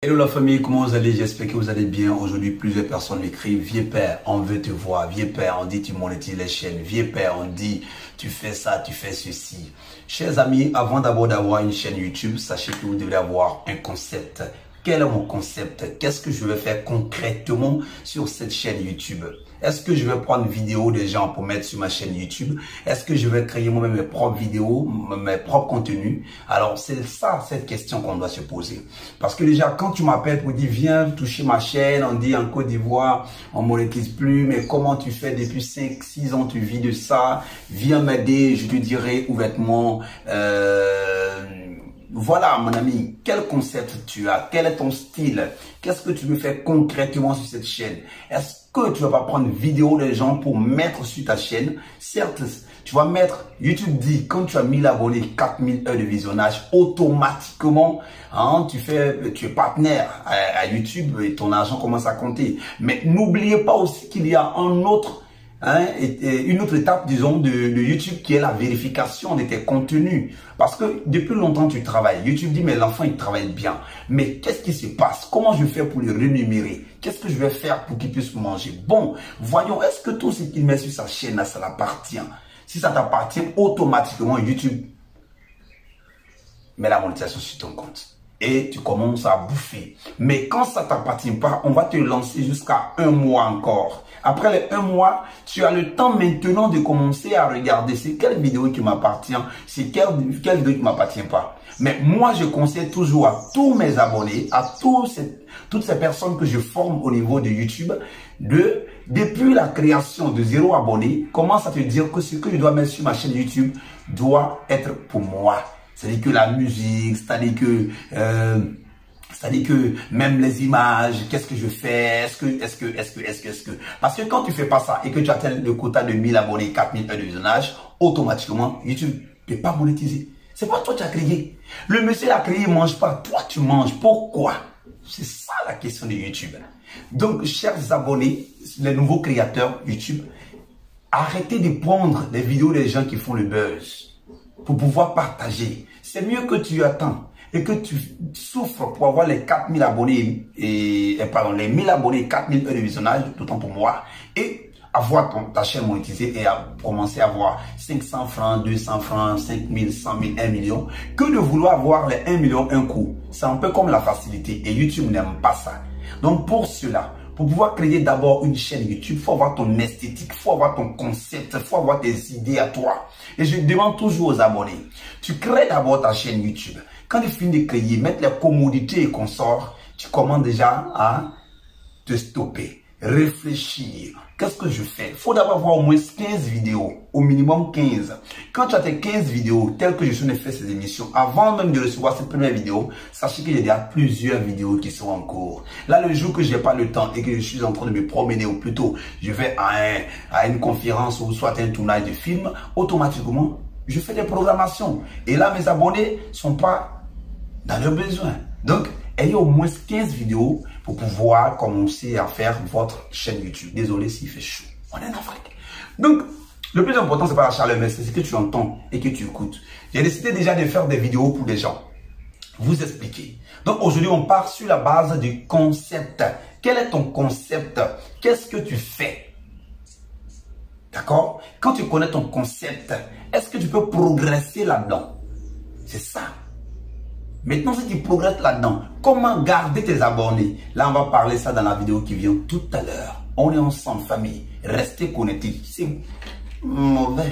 Hello la famille, comment vous allez? J'espère que vous allez bien. Aujourd'hui, plusieurs personnes m'écrivent: vieux père, on veut te voir. Vieux père, on dit tu monétises les chaînes. Vieux père, on dit tu fais ça, tu fais ceci. Chers amis, avant d'abord d'avoir une chaîne YouTube, sachez que vous devez avoir un concept. Quel est mon concept? Qu'est-ce que je vais faire concrètement sur cette chaîne YouTube? Est-ce que je vais prendre une vidéo des gens pour mettre sur ma chaîne YouTube? Est-ce que je vais créer moi-même mes propres vidéos, mes propres contenus? Alors, c'est ça, cette question qu'on doit se poser. Parce que déjà, quand tu m'appelles pour dire, viens toucher ma chaîne, on dit en Côte d'Ivoire, on monétise plus, mais comment tu fais depuis 5-6 ans, tu vis de ça? Viens m'aider, je te dirai ouvertement, voilà, mon ami, quel concept tu as? Quel est ton style? Qu'est-ce que tu veux faire concrètement sur cette chaîne? Est-ce que tu vas pas prendre une vidéo des gens pour mettre sur ta chaîne? Certes, tu vas mettre, YouTube dit, quand tu as 1000 abonnés, 4000 heures de visionnage, automatiquement, hein, tu es partenaire à YouTube et ton argent commence à compter. Mais n'oubliez pas aussi qu'il y a une autre étape, disons, de YouTube qui est la vérification de tes contenus. Parce que depuis longtemps, tu travailles. YouTube dit, mais l'enfant, il travaille bien. Mais qu'est-ce qui se passe? Comment je fais pour le rémunérer? Qu'est-ce que je vais faire pour qu'il puisse manger? Bon, voyons, est-ce que tout ce qu'il met sur sa chaîne, là, ça l'appartient? Si ça t'appartient, automatiquement, YouTube met la monétisation sur ton compte. Et tu commences à bouffer. Mais quand ça ne t'appartient pas, on va te lancer jusqu'à 1 mois encore. Après les 1 mois, tu as le temps maintenant de commencer à regarder c'est quelle vidéo qui m'appartient, c'est quelle vidéo qui ne m'appartient pas. Mais moi, je conseille toujours à tous mes abonnés, à toutes ces personnes que je forme au niveau de YouTube, depuis la création de 0 abonné, commence à te dire que ce que je dois mettre sur ma chaîne YouTube doit être pour moi. C'est-à-dire que la musique, c'est-à-dire que même les images, qu'est-ce que je fais, est-ce que. Parce que quand tu fais pas ça et que tu atteins le quota de 1000 abonnés, 4000 heures de visionnage, automatiquement, YouTube ne peut pas monétiser. C'est pas toi qui as créé. Le monsieur a créé, il mange pas. Toi, tu manges. Pourquoi? C'est ça la question de YouTube. Donc, chers abonnés, les nouveaux créateurs YouTube, arrêtez de prendre les vidéos des gens qui font le buzz pour pouvoir partager. C'est mieux que tu attends et que tu souffres pour avoir les 4000 abonnés les 1000 abonnés et 4000 heures de visionnage, d'autant pour moi, et avoir ta chaîne monétisée et commencer à avoir 500 francs, 200 francs, 5000, 100 000, 1 million, que de vouloir avoir les 1 million un coup. C'est un peu comme la facilité et YouTube n'aime pas ça. Donc pour cela, pour pouvoir créer d'abord une chaîne YouTube, il faut avoir ton esthétique, il faut avoir ton concept, il faut avoir tes idées à toi. Et je demande toujours aux abonnés, tu crées d'abord ta chaîne YouTube. Quand tu finis de créer, mettre les commodités et consorts, tu commences déjà à te stopper, réfléchir. Qu'est-ce que je fais? Il faut d'abord avoir au moins 15 vidéos, au minimum 15. Quand tu as tes 15 vidéos, telles que je suis en fait ces émissions, avant même de recevoir cette première vidéo, sachez qu'il y a déjà plusieurs vidéos qui sont en cours. Là, le jour que je n'ai pas le temps et que je suis en train de me promener, ou plutôt, je vais à une conférence ou soit un tournage de film, automatiquement, je fais des programmations. Et là, mes abonnés ne sont pas dans leurs besoins. Donc, ayez au moins 15 vidéos pour pouvoir commencer à faire votre chaîne YouTube. Désolé s'il fait chaud. On est en Afrique. Donc, le plus important, c'est pas la chaleur, mais c'est ce que tu entends et que tu écoutes. J'ai décidé déjà de faire des vidéos pour des gens. Vous expliquer. Donc, aujourd'hui, on part sur la base du concept. Quel est ton concept? Qu'est-ce que tu fais? D'accord? Quand tu connais ton concept, est-ce que tu peux progresser là-dedans? C'est ça. Maintenant, si tu progresses là-dedans, comment garder tes abonnés? Là, on va parler ça dans la vidéo qui vient tout à l'heure. On est ensemble, famille. Restez connectés. C'est mauvais.